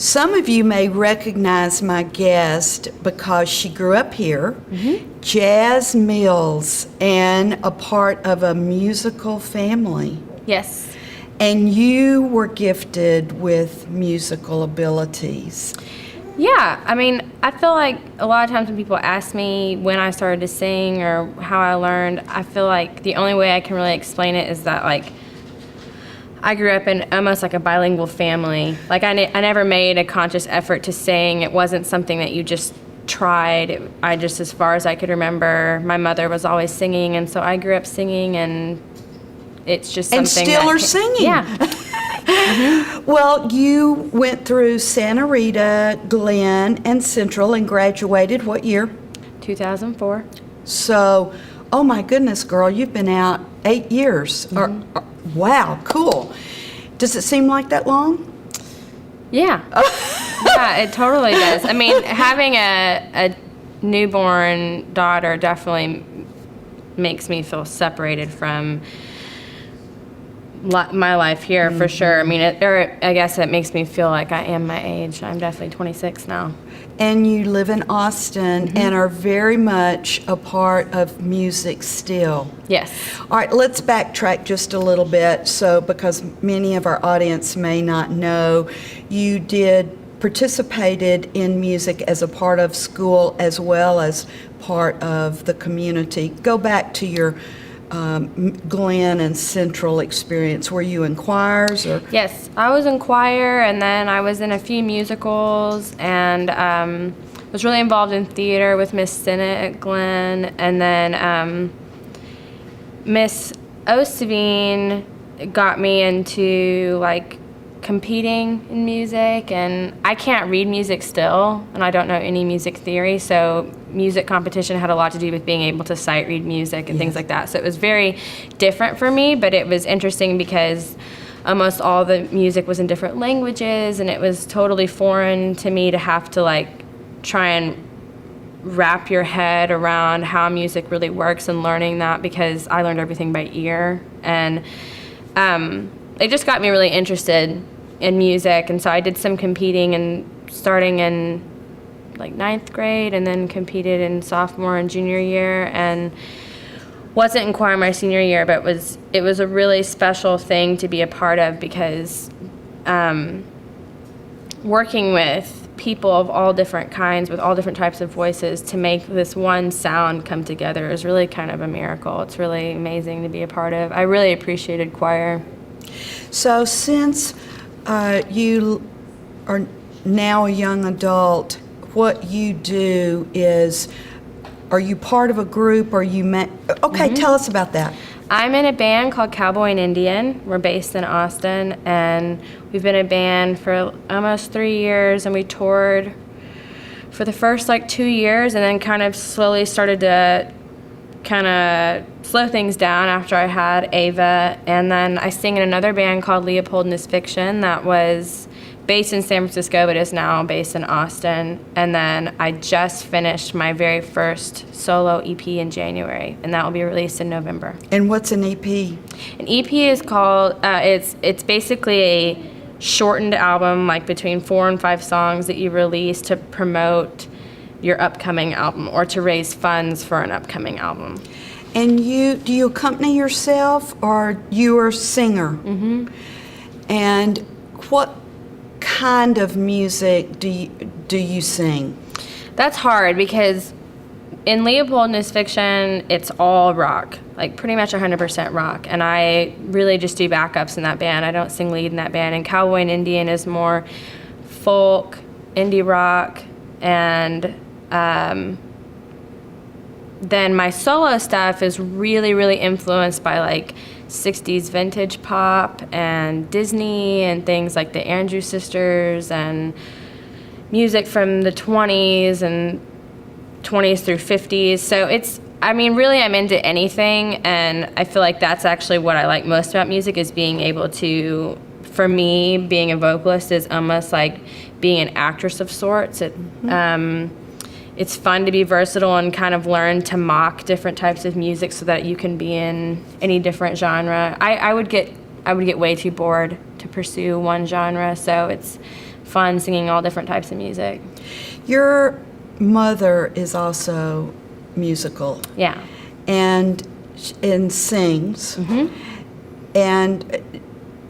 Some of you may recognize my guest because she grew up here, Jazz Mills, and a part of a musical family. Yes. And you were gifted with musical abilities. Yeah, I mean, I feel like a lot of times when people ask me when I started to sing or how I learned, I feel like the only way I can really explain it is that, like, I grew up in almost like a bilingual family. Like, I never made a conscious effort to sing. It wasn't something that you just tried. I just, as far as I could remember, my mother was always singing, and so I grew up singing, and it's just something and still are singing. Yeah. Well, you went through Santa Rita, Glenn, and Central and graduated what year? 2004. So, oh my goodness, girl, you've been out 8 years. Wow, cool. Does it seem like that long? Yeah. Yeah, it totally does. I mean, having a newborn daughter definitely makes me feel separated from my life here, for sure. I mean, I guess it makes me feel like I am my age. I'm definitely 26 now. And you live in Austin and are very much a part of music still. Yes. All right, let's backtrack just a little bit. So, because many of our audience may not know, you participated in music as a part of school as well as part of the community. Go back to your Glenn and Central experience. Were you in choirs or? Yes, I was in choir, and then I was in a few musicals, and was really involved in theater with Miss Sinnott at Glenn, and then Miss Ostevine got me into like competing in music, and I can't read music still, and I don't know any music theory, so music competition had a lot to do with being able to sight read music and things like that. So it was very different for me, but it was interesting because almost all the music was in different languages, and it was totally foreign to me to have to like try and wrap your head around how music really works and learning that, because I learned everything by ear, and it just got me really interested in music. And so I did some competing, and starting in like 9th grade, and then competed in sophomore and junior year, and wasn't in choir my senior year, but it was a really special thing to be a part of, because working with people of all different kinds with all different types of voices to make this one sound come together is really kind of a miracle. It's really amazing to be a part of. I really appreciated choir. So since you are now a young adult, what you do is, are you part of a group, or you met? Okay, tell us about that. I'm in a band called Cowboy and Indian. We're based in Austin, and we've been a band for almost 3 years, and we toured for the first like 2 years, and then kind of slowly started to kind of slow things down after I had Ava. And then I sing in another band called Leopold and His Fiction that was based in San Francisco but is now based in Austin. And then I just finished my very first solo EP in January, and that will be released in November. And what's an EP? An EP is called, it's basically a shortened album, like between 4 and 5 songs that you release to promote your upcoming album or to raise funds for an upcoming album. And do you accompany yourself, or you are a singer? And what kind of music do you sing? That's hard, because in Leopold and His Fiction, it's all rock, like pretty much 100% rock. And I really just do backups in that band. I don't sing lead in that band. And Cowboy and Indian is more folk, indie rock, and then my solo stuff is really, really influenced by like 60s vintage pop and Disney and things like the Andrews Sisters and music from the 20s and 20s through 50s. So really I'm into anything, and I feel like that's actually what I like most about music, is being able to, for me, being a vocalist is almost like being an actress of sorts. It's fun to be versatile and kind of learn to mock different types of music so that you can be in any different genre. I would get way too bored to pursue one genre, so it's fun singing all different types of music. Your mother is also musical. Yeah. And sings. Mm-hmm. And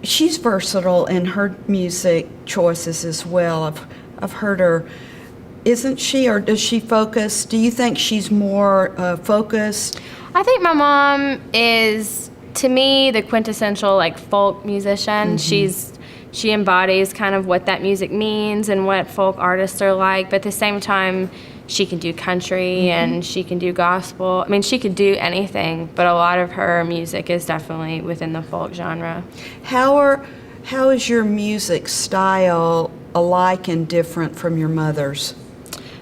she's versatile in her music choices as well. I've heard her. Isn't she, or does she focus? Do you think she's more focused? I think my mom is, to me, the quintessential like folk musician. She embodies kind of what that music means and what folk artists are like, but at the same time, she can do country and she can do gospel. I mean, she could do anything, but a lot of her music is definitely within the folk genre. How is your music style alike and different from your mother's?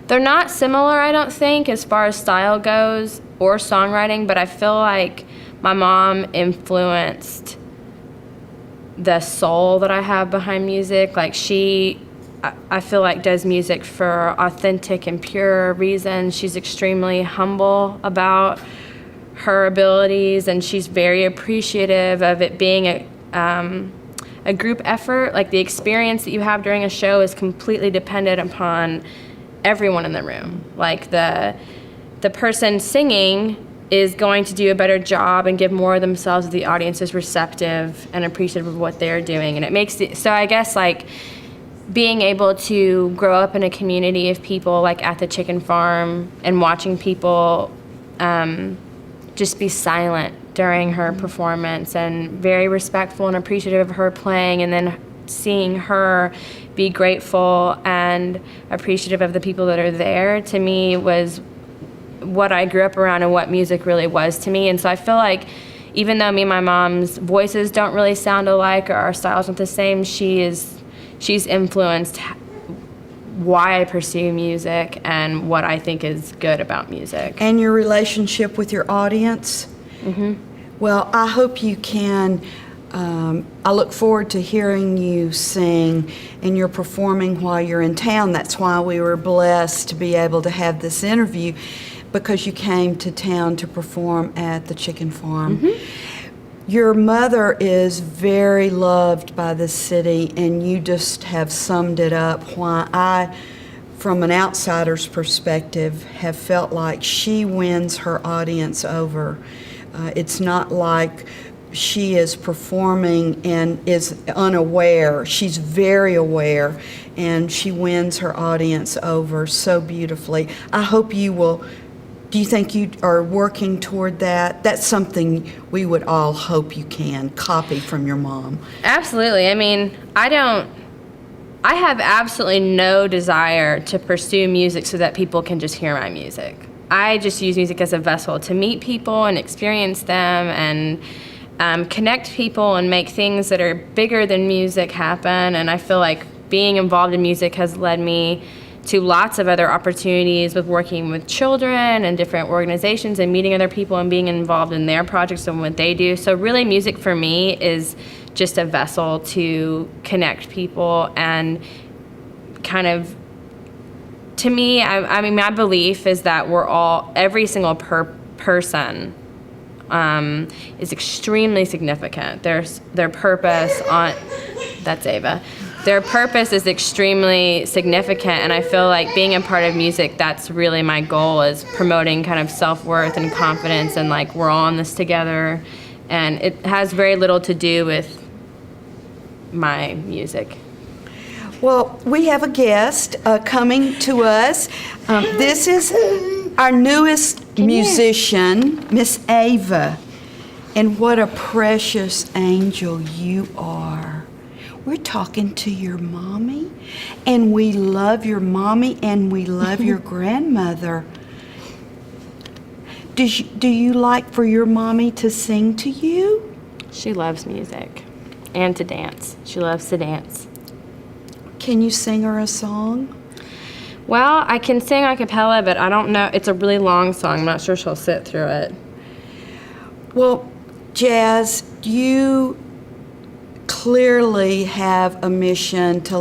They're not similar, I don't think, as far as style goes or songwriting, but I feel like my mom influenced the soul that I have behind music. Like I feel like does music for authentic and pure reasons. She's extremely humble about her abilities, and she's very appreciative of it being a group effort. Like the experience that you have during a show is completely dependent upon everyone in the room. Like the person singing is going to do a better job and give more of themselves if the audience is receptive and appreciative of what they're doing. And it makes it, so I guess like being able to grow up in a community of people like at the chicken farm and watching people just be silent during her performance and very respectful and appreciative of her playing, and then seeing her be grateful and appreciative of the people that are there, to me was what I grew up around and what music really was to me. And so I feel like even though me and my mom's voices don't really sound alike or our styles aren't the same, she's influenced why I pursue music and what I think is good about music. And your relationship with your audience? Mm-hmm. Well, I hope you can. I look forward to hearing you sing, and you're performing while you're in town. That's why we were blessed to be able to have this interview, because you came to town to perform at the chicken farm. Mm-hmm. Your mother is very loved by the city, and you just have summed it up why I, from an outsider's perspective, have felt like she wins her audience over. It's not like she is performing and is unaware. She's very aware, and she wins her audience over so beautifully. I hope you will. Do you think you are working toward that? That's something we would all hope you can copy from your mom. Absolutely. I mean, I have absolutely no desire to pursue music so that people can just hear my music. I just use music as a vessel to meet people and experience them and connect people and make things that are bigger than music happen. And I feel like being involved in music has led me to lots of other opportunities with working with children and different organizations and meeting other people and being involved in their projects and what they do. So really music for me is just a vessel to connect people and kind of, to me, I mean, my belief is that every single person is extremely significant. Their purpose that's Ava. Their purpose is extremely significant, and I feel like being a part of music, that's really my goal, is promoting kind of self-worth and confidence, and like we're all in this together, and it has very little to do with my music. Well, we have a guest coming to us. This is our newest musician, Miss Ava, and what a precious angel you are. We're talking to your mommy, and we love your mommy, and we love your grandmother. Do you like for your mommy to sing to you? She loves music and to dance. She loves to dance. Can you sing her a song? Well, I can sing a cappella, but I don't know. It's a really long song. I'm not sure she'll sit through it. Well, Jazz, you clearly have a mission to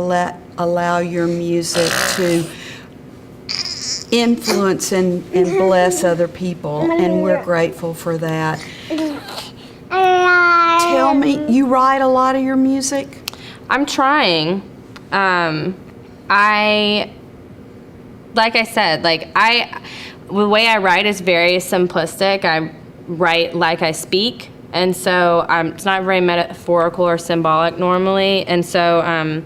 allow your music to influence and bless other people, and we're grateful for that. Tell me, you write a lot of your music? I'm trying. Like I said, the way I write is very simplistic. I write like I speak, and so it's not very metaphorical or symbolic normally. And so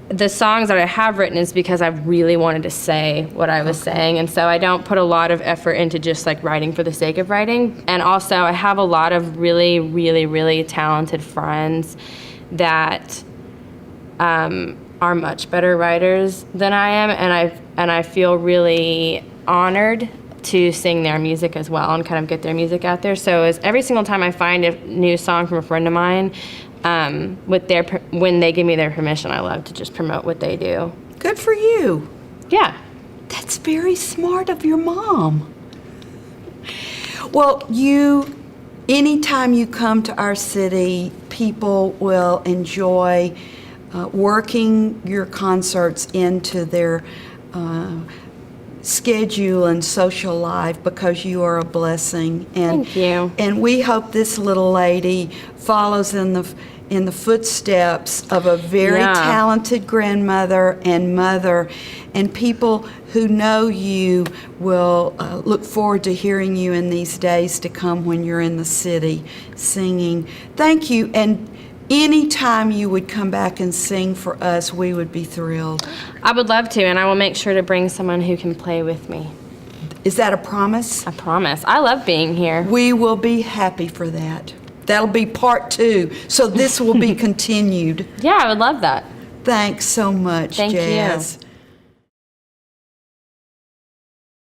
the songs that I have written is because I really wanted to say what I was saying, and so I don't put a lot of effort into just like writing for the sake of writing. And also, I have a lot of really, really, really talented friends that are much better writers than I am, and I feel really honored to sing their music as well and kind of get their music out there. So every single time I find a new song from a friend of mine, when they give me their permission, I love to just promote what they do. Good for you. Yeah. That's very smart of your mom. Well, anytime you come to our city, people will enjoy working your concerts into their schedule and social life because you are a blessing. And, Thank you. And we hope this little lady follows in the footsteps of a very talented grandmother and mother, and people who know you will look forward to hearing you in these days to come when you're in the city singing. Thank you, and anytime you would come back and sing for us, we would be thrilled. I would love to, and I will make sure to bring someone who can play with me. Is that a promise? I promise. I love being here. We will be happy for that. That'll be part 2, so this will be continued. Yeah, I would love that. Thanks so much, Thank Jazz. you.